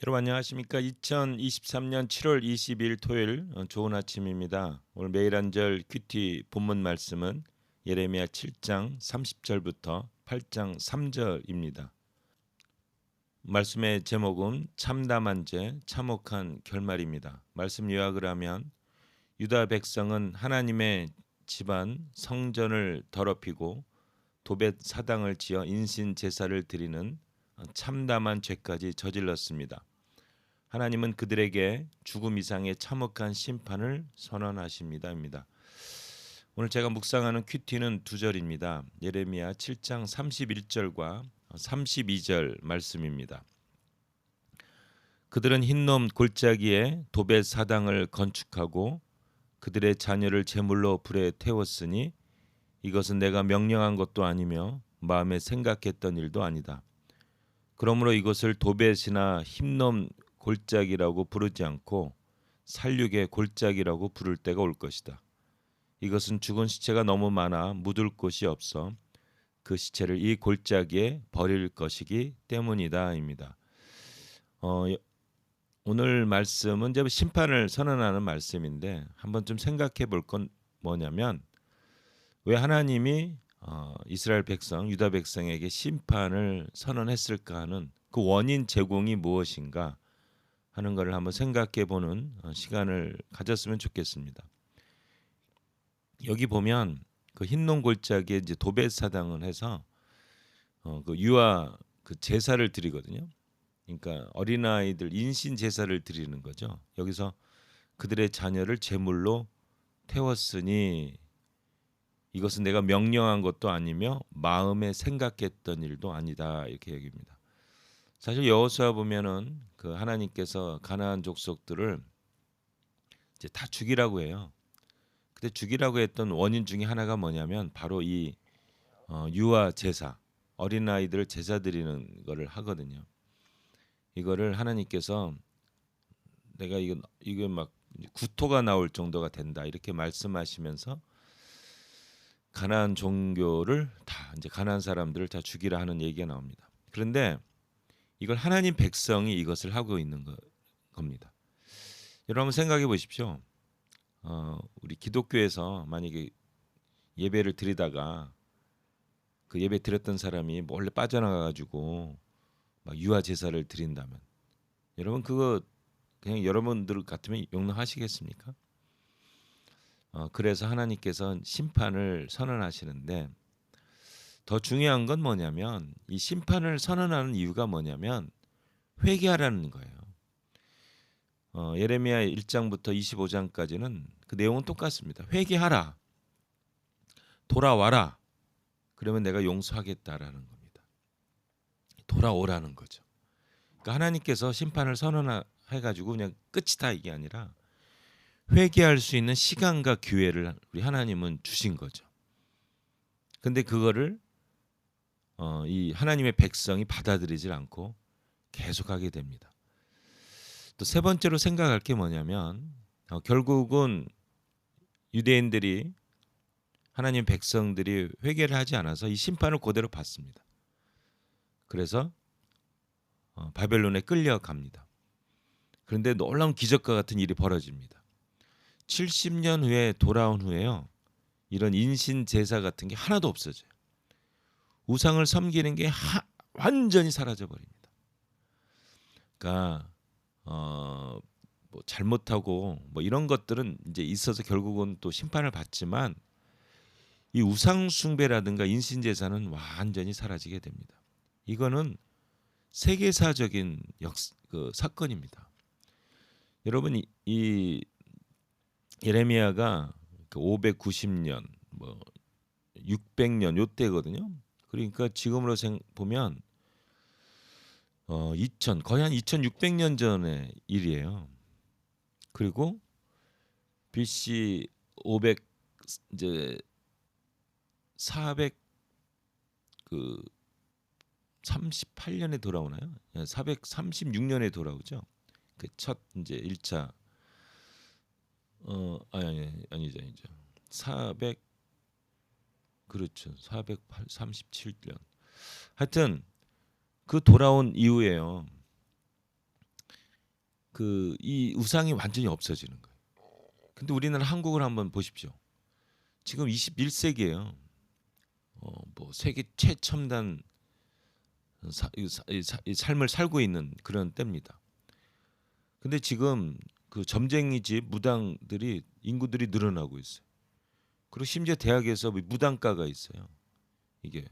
여러분 안녕하십니까? 2023년 7월 20일 토요일 좋은 아침입니다. 오늘 매일 한절 큐티 본문 말씀은 예레미야 7장 30절부터 8장 3절입니다. 말씀의 제목은 참담한 죄, 참혹한 결말입니다. 말씀 요약을 하면 유다 백성은 하나님의 집안 성전을 더럽히고 도벳 사당을 지어 인신 제사를 드리는 참담한 죄까지 저질렀습니다. 하나님은 그들에게 죽음 이상의 참혹한 심판을 선언하십니다입니다. 오늘 제가 묵상하는 큐티는 두 절입니다. 예레미야 7장 31절과 32절 말씀입니다. 그들은 흰놈 골짜기에 도벳 사당을 건축하고 그들의 자녀를 제물로 불에 태웠으니 이것은 내가 명령한 것도 아니며 마음에 생각했던 일도 아니다. 그러므로 이것을 도벳이나 흰놈 골짜기라고 부르지 않고 살육의 골짜기라고 부를 때가 올 것이다. 이것은 죽은 시체가 너무 많아 묻을 곳이 없어 그 시체를 이 골짜기에 버릴 것이기 때문이다입니다. 오늘 말씀은 이제 심판을 선언하는 말씀인데 한번 좀 생각해 볼 건 뭐냐면 왜 하나님이 이스라엘 백성, 유다 백성에게 심판을 선언했을까 하는 그 원인 제공이 무엇인가 하는 것을 한번 생각해 보는 시간을 가졌으면 좋겠습니다. 여기 보면 그 흰농 골짜기에 이제 도벳 사당을 해서 그 유아 그 제사를 드리거든요. 그러니까 어린아이들 인신 제사를 드리는 거죠. 여기서 그들의 자녀를 제물로 태웠으니 이것은 내가 명령한 것도 아니며 마음에 생각했던 일도 아니다 이렇게 얘기합니다. 사실 여호수아 보면은 그 하나님께서 가나안 족속들을 이제 다 죽이라고 해요. 근데 죽이라고 했던 원인 중에 하나가 뭐냐면 바로 이 유아 제사, 어린아이들 제사 드리는 거를 하거든요. 이거를 하나님께서 내가 이거 막 구토가 나올 정도가 된다 이렇게 말씀하시면서 가나안 종교를 다 이제 가나안 사람들을 다 죽이라 하는 얘기가 나옵니다. 그런데 이걸 하나님 백성이 이것을 하고 있는 겁니다. 여러분 생각해 보십시오. 우리 기독교에서 만약에 예배를 드리다가 그 예배 드렸던 사람이 몰래 빠져나가 가지고 막 유아 제사를 드린다면 여러분 그거 그냥 여러분들 같으면 용납하시겠습니까? 그래서 하나님께서 심판을 선언하시는데 더 중요한 건 뭐냐면 이 심판을 선언하는 이유가 뭐냐면 회개하라는 거예요. 예레미야 1장부터 25장까지는 그 내용은 똑같습니다. 회개하라. 돌아와라. 그러면 내가 용서하겠다라는 겁니다. 돌아오라는 거죠. 그러니까 하나님께서 심판을 선언해 가지고 그냥 끝이다 이게 아니라 회개할 수 있는 시간과 기회를 우리 하나님은 주신 거죠. 근데 그거를 이 하나님의 백성이 받아들이질 않고 계속하게 됩니다. 또 세 번째로 생각할 게 뭐냐면 결국은 유대인들이 하나님 백성들이 회개를 하지 않아서 이 심판을 그대로 받습니다. 그래서 바벨론에 끌려갑니다. 그런데 놀라운 기적과 같은 일이 벌어집니다. 70년 후에 돌아온 후에요. 이런 인신 제사 같은 게 하나도 없어져요. 우상을 섬기는 게 완전히 사라져 버립니다. 그러니까 뭐 잘못하고 뭐 이런 것들은 이제 있어서 결국은 또 심판을 받지만 이 우상 숭배라든가 인신 제사는 완전히 사라지게 됩니다. 이거는 세계사적인 그 사건입니다. 여러분 이 예레미야가 그 590년 뭐 600년 요때거든요. 그러니까 지금으로 보면 2000 거의 한 2600년 전의 일이에요. 그리고 BC 500 이제 400 그 38년에 돌아오나요? 436년에 돌아오죠. 그 첫 이제 1차 아니죠. 400 그렇죠. 437년. 하여튼 그 돌아온 이후에요. 이 우상이 완전히 없어지는 거예요. 근데 우리나라 한국을 한번 보십시오. 지금 21세기예요. 뭐 세계 최첨단 이 삶을 살고 있는 그런 때입니다. 근데 지금 그 점쟁이 집 무당들이 인구들이 늘어나고 있어요. 그리고 심지어 대학에서 무당과가 있어요. 이게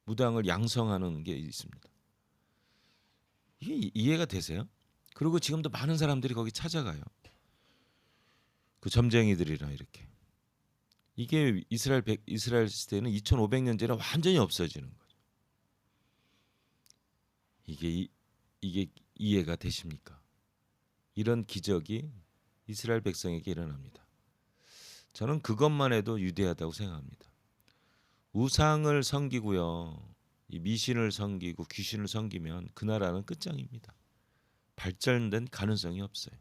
무당을 양성하는 게 있습니다. 이게 이해가 되세요? 그리고 지금도 많은 사람들이 거기 찾아가요. 그 점쟁이들이랑 이렇게. 이게 이스라엘 시대는 2,500년 전에 완전히 없어지는 거죠. 이게 이해가 되십니까? 이런 기적이 이스라엘 백성에게 일어납니다. 저는 그것만 해도 위대하다고 생각합니다. 우상을 섬기고요, 이 미신을 섬기고 귀신을 섬기면 그 나라는 끝장입니다. 발전된 가능성이 없어요.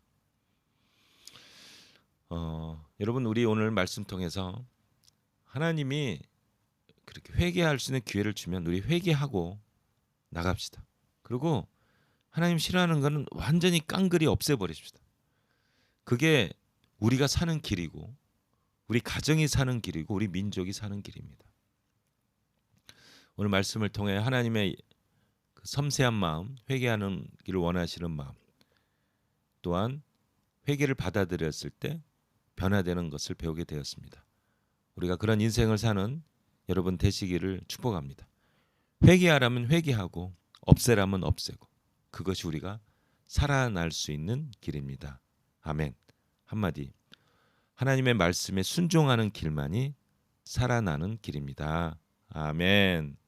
여러분, 우리 오늘 말씀 통해서 하나님이 그렇게 회개할 수 있는 기회를 주면 우리 회개하고 나갑시다. 그리고 하나님 싫어하는 것은 완전히 깡그리 없애버리십시다. 그게 우리가 사는 길이고 우리 가정이 사는 길이고 우리 민족이 사는 길입니다. 오늘 말씀을 통해 하나님의 그 섬세한 마음, 회개하는 길을 원하시는 마음, 또한 회개를 받아들였을 때 변화되는 것을 배우게 되었습니다. 우리가 그런 인생을 사는 여러분 되시기를 축복합니다. 회개하라면 회개하고 없애라면 없애고, 그것이 우리가 살아날 수 있는 길입니다. 아멘. 한마디, 하나님의 말씀에 순종하는 길만이 살아나는 길입니다. 아멘.